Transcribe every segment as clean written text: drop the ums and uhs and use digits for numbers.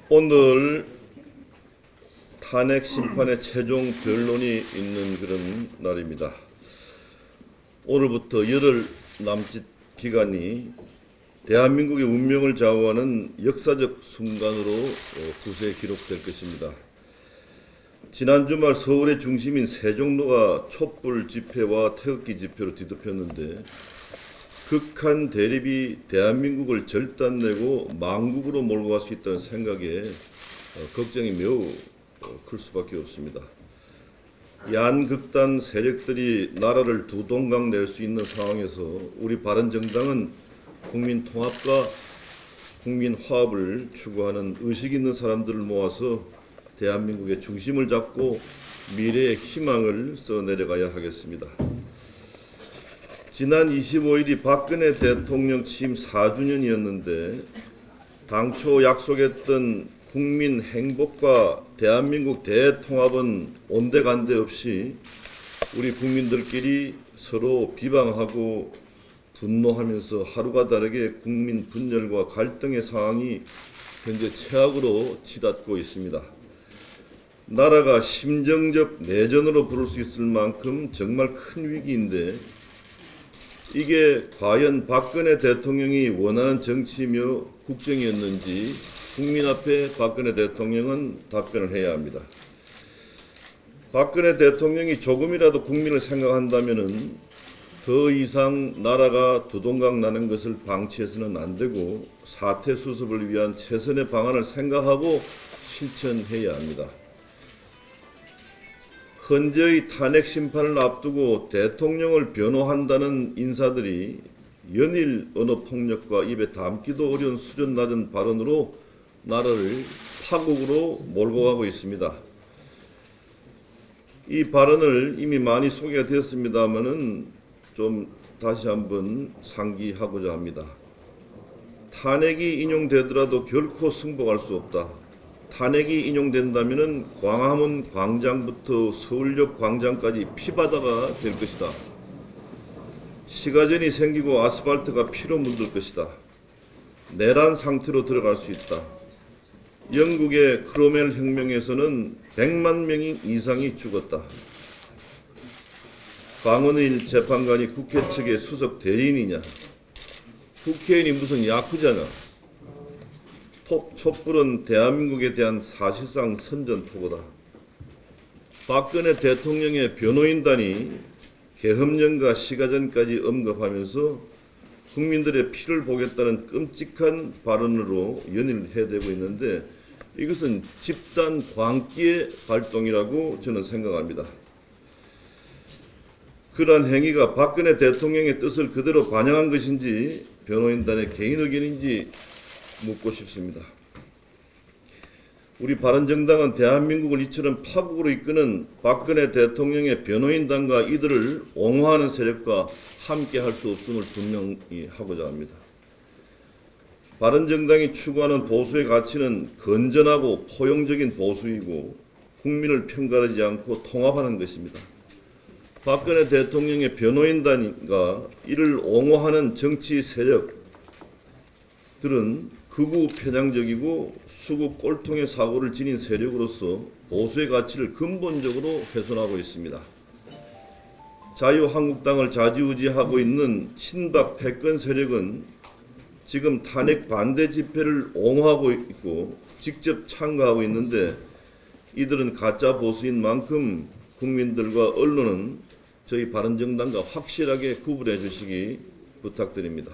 오늘 탄핵 심판의 최종 변론이 있는 그런 날입니다. 오늘부터 열흘 남짓 기간이 대한민국의 운명을 좌우하는 역사적 순간으로 후세에 기록될 것입니다. 지난 주말 서울의 중심인 세종로가 촛불 집회와 태극기 집회로 뒤덮였는데 극한 대립이 대한민국을 절단내고 망국으로 몰고 갈 수 있다는 생각에 걱정이 매우 클 수밖에 없습니다. 양극단 세력들이 나라를 두 동강 낼 수 있는 상황에서 우리 바른정당은 국민 통합과 국민 화합을 추구하는 의식 있는 사람들을 모아서 대한민국의 중심을 잡고 미래의 희망을 써내려가야 하겠습니다. 지난 25일이 박근혜 대통령 취임 4주년이었는데 당초 약속했던 국민 행복과 대한민국 대통합은 온데간데 없이 우리 국민들끼리 서로 비방하고 분노하면서 하루가 다르게 국민 분열과 갈등의 상황이 현재 최악으로 치닫고 있습니다. 나라가 심정적 내전으로 부를 수 있을 만큼 정말 큰 위기인데 이게 과연 박근혜 대통령이 원하는 정치이며 국정이었는지 국민 앞에 박근혜 대통령은 답변을 해야 합니다. 박근혜 대통령이 조금이라도 국민을 생각한다면은 더 이상 나라가 두동강 나는 것을 방치해서는 안 되고 사태 수습을 위한 최선의 방안을 생각하고 실천해야 합니다. 헌재의 탄핵 심판을 앞두고 대통령을 변호한다는 인사들이 연일 언어폭력과 입에 담기도 어려운 수준 낮은 발언으로 나라를 파국으로 몰고 가고 있습니다. 이 발언을 이미 많이 소개가 되었습니다마는 좀 다시 한번 상기하고자 합니다. 탄핵이 인용되더라도 결코 승복할 수 없다. 탄핵이 인용된다면 광화문 광장부터 서울역 광장까지 피바다가 될 것이다. 시가전이 생기고 아스팔트가 피로 물들 것이다. 내란 상태로 들어갈 수 있다. 영국의 크로멜 혁명에서는 100만 명 이상이 죽었다. 강원일 재판관이 국회 측의 수석 대리인이냐? 국회의원이 무슨 야쿠자냐? 촛불은 대한민국에 대한 사실상 선전포고다. 박근혜 대통령의 변호인단이 계엄령과 시가전까지 언급하면서 국민들의 피를 보겠다는 끔찍한 발언으로 연일해대고 있는데 이것은 집단 광기의 활동이라고 저는 생각합니다. 그러한 행위가 박근혜 대통령의 뜻을 그대로 반영한 것인지 변호인단의 개인 의견인지 묻고 싶습니다. 우리 바른정당은 대한민국을 이처럼 파국으로 이끄는 박근혜 대통령의 변호인단과 이들을 옹호하는 세력과 함께 할 수 없음을 분명히 하고자 합니다. 바른정당이 추구하는 보수의 가치는 건전하고 포용적인 보수이고 국민을 편가르지 않고 통합하는 것입니다. 박근혜 대통령의 변호인단과 이를 옹호하는 정치 세력들은 극우 편향적이고 수구 꼴통의 사고를 지닌 세력으로서 보수의 가치를 근본적으로 훼손하고 있습니다. 자유한국당을 좌지우지하고 있는 친박 패권 세력은 지금 탄핵 반대 집회를 옹호하고 있고 직접 참가하고 있는데 이들은 가짜 보수인 만큼 국민들과 언론은 저희 바른정당과 확실하게 구분해 주시기 부탁드립니다.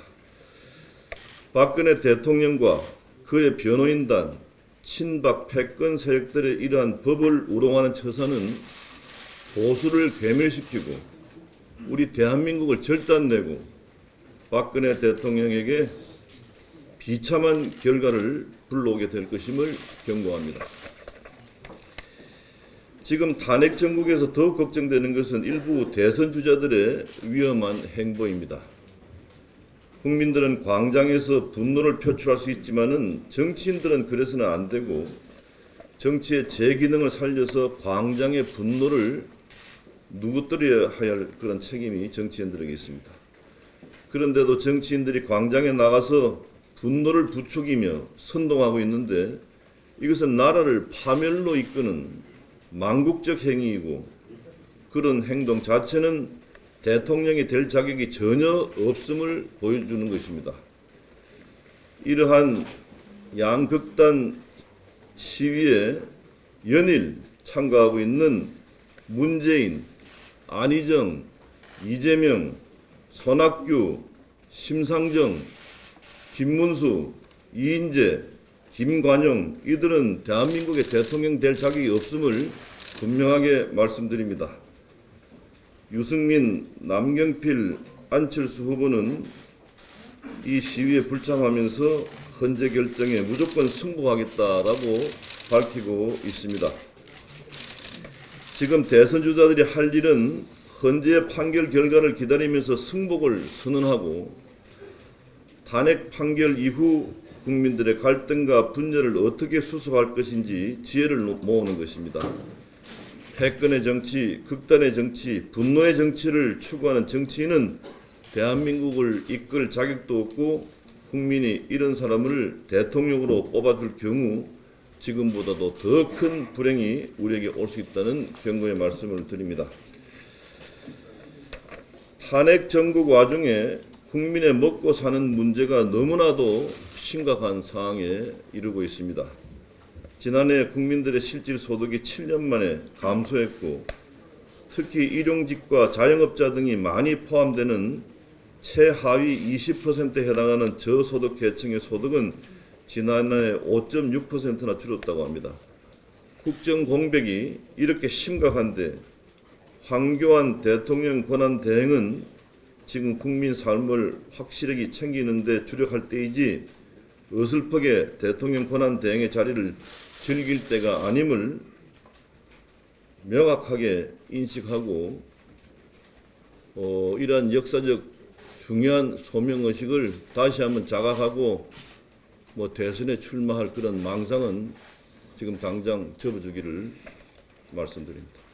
박근혜 대통령과 그의 변호인단, 친박 패권 세력들의 이러한 법을 우롱하는 처사는 보수를 괴멸시키고 우리 대한민국을 절단내고 박근혜 대통령에게 비참한 결과를 불러오게 될 것임을 경고합니다. 지금 탄핵 정국에서 더욱 걱정되는 것은 일부 대선 주자들의 위험한 행보입니다. 국민들은 광장에서 분노를 표출할 수 있지만은 정치인들은 그래서는 안 되고 정치의 제 기능을 살려서 광장의 분노를 누구들여야 할 그런 책임이 정치인들에게 있습니다. 그런데도 정치인들이 광장에 나가서 분노를 부추기며 선동하고 있는데 이것은 나라를 파멸로 이끄는 망국적 행위이고 그런 행동 자체는 대통령이 될 자격이 전혀 없음을 보여주는 것입니다. 이러한 양극단 시위에 연일 참가하고 있는 문재인, 안희정, 이재명, 손학규, 심상정, 김문수, 이인재, 김관영 이들은 대한민국의 대통령 될 자격이 없음을 분명하게 말씀드립니다. 유승민, 남경필, 안철수 후보는 이 시위에 불참하면서 헌재 결정에 무조건 승복하겠다라고 밝히고 있습니다. 지금 대선 주자들이 할 일은 헌재 판결 결과를 기다리면서 승복을 선언하고 탄핵 판결 이후 국민들의 갈등과 분열을 어떻게 수습할 것인지 지혜를 모으는 것입니다. 패권의 정치, 극단의 정치, 분노의 정치를 추구하는 정치인은 대한민국을 이끌 자격도 없고 국민이 이런 사람을 대통령으로 뽑아줄 경우 지금보다도 더 큰 불행이 우리에게 올 수 있다는 경고의 말씀을 드립니다. 탄핵 정국 와중에 국민의 먹고 사는 문제가 너무나도 심각한 상황에 이르고 있습니다. 지난해 국민들의 실질 소득이 7년 만에 감소했고 특히 일용직과 자영업자 등이 많이 포함되는 최하위 20%에 해당하는 저소득 계층의 소득은 지난해 5.6%나 줄었다고 합니다. 국정 공백이 이렇게 심각한데 황교안 대통령 권한 대행은 지금 국민 삶을 확실하게 챙기는 데 주력할 때이지 어설프게 대통령 권한 대행의 자리를 즐길 때가 아님을 명확하게 인식하고 이러한 역사적 중요한 소명의식을 다시 한번 자각하고 대선에 출마할 그런 망상은 지금 당장 접어주기를 말씀드립니다.